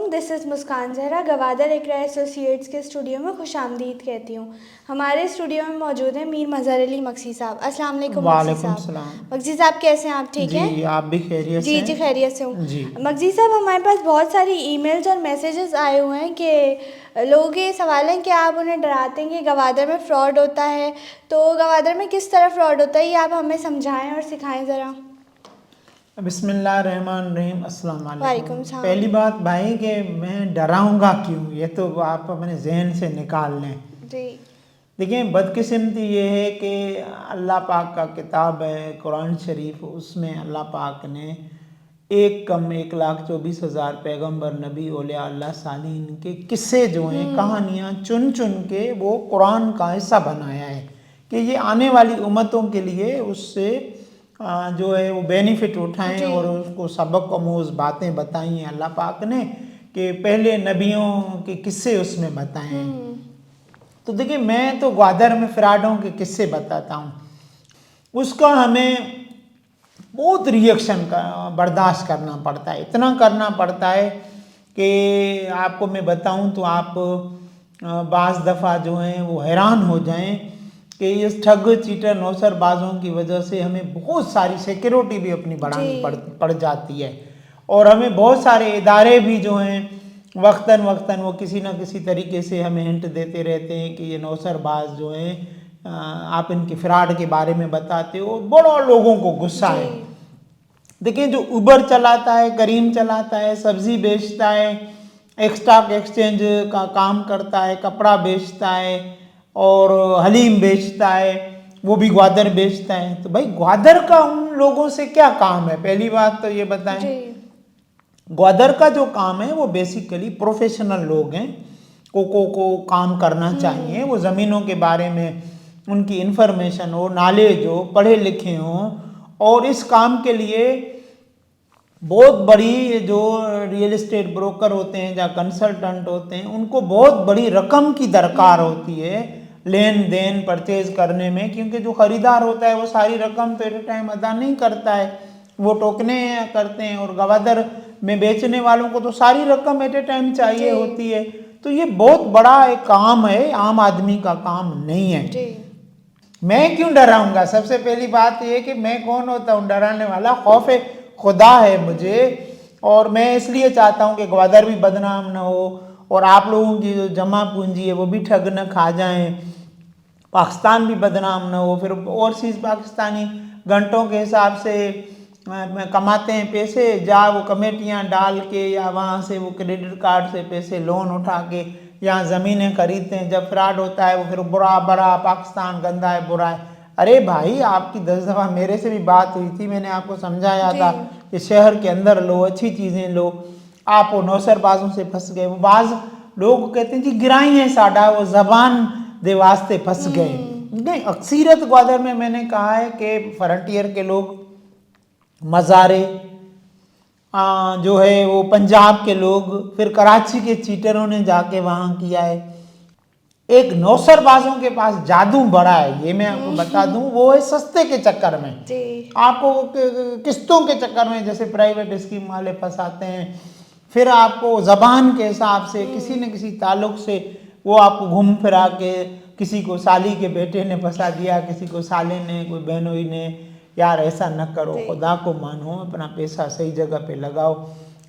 वालेकुम, this is Muskan Zahra, Gwadar Iqra Associates के studio में खुशामदीद कहती हूँ। हमारे स्टूडियो में मौजूद हैं मीर मज़हर अली मक्सी साहब। अस्सलाम वालेकुम मक्सी वालेकुम साहब। सलाम। मक्सी साहब कैसे हैं आप? ठीक हैं जी, आप भी खैरियत से जी? हैं? जी खैरियत से हूँ जी। मक्सी साहब, हमारे पास बहुत सारी ईमेल्स और मैसेजेस आए हुए हैं कि लोग ये सवाल हैं कि आप उन्हें डराते हैं कि गवादर में फ़्रॉड होता है। तो गवादर में किस तरह फ़्रॉड होता है ये आप हमें समझाएँ और सिखाएँ ज़रा। बिस्मिल्लाहिर्रहमानिर्रहीम, अस्सलाम वालेकुम। वालेकुम सलाम। पहली बात भाई कि मैं डराऊंगा क्यों, ये तो आप अपने जहन से निकाल लें। जी देखिए, बदकिस्मती ये है कि अल्लाह पाक का किताब है कुरान शरीफ, उसमें अल्लाह पाक ने 1,24,000 पैगंबर, नबी, औलिया अल्लाह सालीन के किस्से जो हैं, कहानियाँ चुन चुन के वो कुरान का हिस्सा बनाया है कि ये आने वाली उम्मतों के लिए उससे जो है वो बेनिफिट उठाएं और उसको सबक आमूज़ बातें बताई हैं अल्लाह पाक ने कि पहले नबियों के किस्से उसमें बताए हैं। तो देखिए, मैं तो ग्वादर में फ्रॉडों के किस्से बताता हूँ, उसका हमें बहुत रिएक्शन का बर्दाश्त करना पड़ता है। इतना करना पड़ता है कि आपको मैं बताऊं तो आप बाज़ दफ़ा जो हैं वो हैरान हो जाएं कि इस ठग चीटर नौसरबाजों की वजह से हमें बहुत सारी सिक्योरिटी भी अपनी बढ़ानी पड़ जाती है और हमें बहुत सारे इदारे भी जो हैं वक्तन वक्तन वो किसी न किसी तरीके से हमें हिंट देते रहते हैं कि ये नौसरबाज जो हैं आप इनके फ्रॉड के बारे में बताते हो। बड़ा लोगों को गुस्सा है। देखिए, जो उबर चलाता है, करीम चलाता है, सब्जी बेचता है, स्टॉक एक्सचेंज का काम करता है, कपड़ा बेचता है और हलीम बेचता है, वो भी ग्वादर बेचता है। तो भाई ग्वादर का उन लोगों से क्या काम है? पहली बात तो ये बताएं। ग्वादर का जो काम है वो बेसिकली प्रोफेशनल लोग हैं को काम करना चाहिए। वो ज़मीनों के बारे में उनकी इन्फॉर्मेशन हो, नॉलेज हो, पढ़े लिखे हों और इस काम के लिए बहुत बड़ी जो रियल एस्टेट ब्रोकर होते हैं या कंसल्टेंट होते हैं उनको बहुत बड़ी रकम की दरकार होती है लेन देन परचेज करने में, क्योंकि जो ख़रीदार होता है वो सारी रकम तो एट ए टाइम अदा नहीं करता है, वो टोकने करते हैं और गवादर में बेचने वालों को तो सारी रकम एट ए टाइम चाहिए होती है। तो ये बहुत बड़ा एक काम है, आम आदमी का काम नहीं है। मैं क्यों डराऊंगा? सबसे पहली बात यह कि मैं कौन होता हूँ डराने वाला? खौफ खुदा है मुझे और मैं इसलिए चाहता हूँ कि ग्वादर भी बदनाम ना हो और आप लोगों की जो जमा पूंजी है वो भी ठग न खा जाएं, पाकिस्तान भी बदनाम ना हो। फिर ओवरसीज़ पाकिस्तानी घंटों के हिसाब से कमाते हैं पैसे, जा वो कमेटियाँ डाल के या वहाँ से वो क्रेडिट कार्ड से पैसे लोन उठा के यहाँ ज़मीनें खरीदते हैं। जब फ्रॉड होता है वो फिर बुरा बड़ा पाकिस्तान गंदा है, बुरा है। अरे भाई, आपकी 10 दफ़ा मेरे से भी बात हुई थी, मैंने आपको समझाया था कि शहर के अंदर लो, अच्छी चीज़ें लो। आप वो नौसरबाजों से फंस गए। वो बाज़ लोग कहते हैं कि गिराई है साडा, वो ज़बान दे वास्ते फंस गए। नहीं, अक्सरियत ग्वादर में मैंने कहा है कि फ्रंटियर के लोग, मज़ारे जो है वो पंजाब के लोग, फिर कराची के चीटरों ने जाके वहाँ किया है। एक नौसरबाजों के पास जादू बड़ा है, ये मैं आपको बता दूं। वो है सस्ते के चक्कर में, आपको किस्तों के चक्कर में जैसे प्राइवेट स्कीम वाले फंसाते हैं, फिर आपको ज़बान के हिसाब से किसी न किसी ताल्लुक़ से वो आपको घूम फिरा के, किसी को साली के बेटे ने फंसा दिया, किसी को साले ने, कोई बहनोई ने। यार ऐसा न करो, खुदा को मानो, अपना पैसा सही जगह पे लगाओ।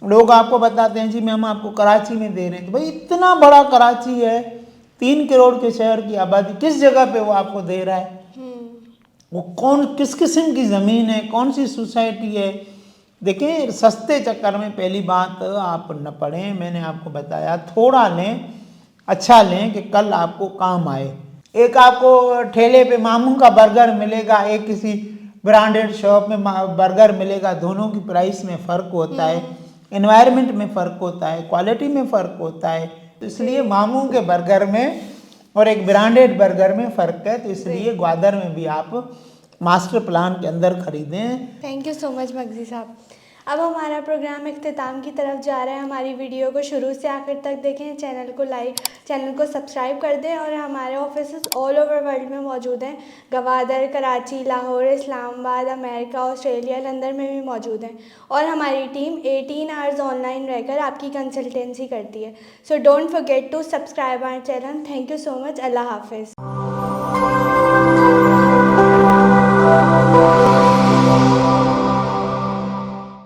लोग आपको बताते हैं जी मैं हम आपको कराची में दे रहे हैं, तो भाई इतना बड़ा कराची है, 3 करोड़ के शहर की आबादी, किस जगह पे वो आपको दे रहा है? वो कौन, किस किस्म की ज़मीन है, कौन सी सोसाइटी है? देखिए, सस्ते चक्कर में पहली बात आप न पड़ें। मैंने आपको बताया थोड़ा लें, अच्छा लें कि कल आपको काम आए। एक आपको ठेले पे मामू का बर्गर मिलेगा, एक किसी ब्रांडेड शॉप में बर्गर मिलेगा, दोनों की प्राइस में फ़र्क होता है, एनवायरनमेंट में फ़र्क होता है, क्वालिटी में फ़र्क होता है। तो इसलिए मामू के बर्गर में और एक ब्रांडेड बर्गर में फ़र्क है। तो इसलिए ग्वादर में भी आप मास्टर प्लान के अंदर खरीदें। थैंक यू सो मच मगजी साहब। अब हमारा प्रोग्राम इख्तिताम की तरफ जा रहा है। हमारी वीडियो को शुरू से आखिर तक देखें, चैनल को सब्सक्राइब कर दें और हमारे ऑफिस ऑल ओवर वर्ल्ड में मौजूद हैं। Gwadar, Karachi, Lahore, Islamabad, America, Australia, London में भी मौजूद हैं। और हमारी टीम 18 आवर्स ऑनलाइन रहकर आपकी कंसल्टेंसी करती है। So don't forget to subscribe our channel. Thank you so much. अल्लाह हाफिज़।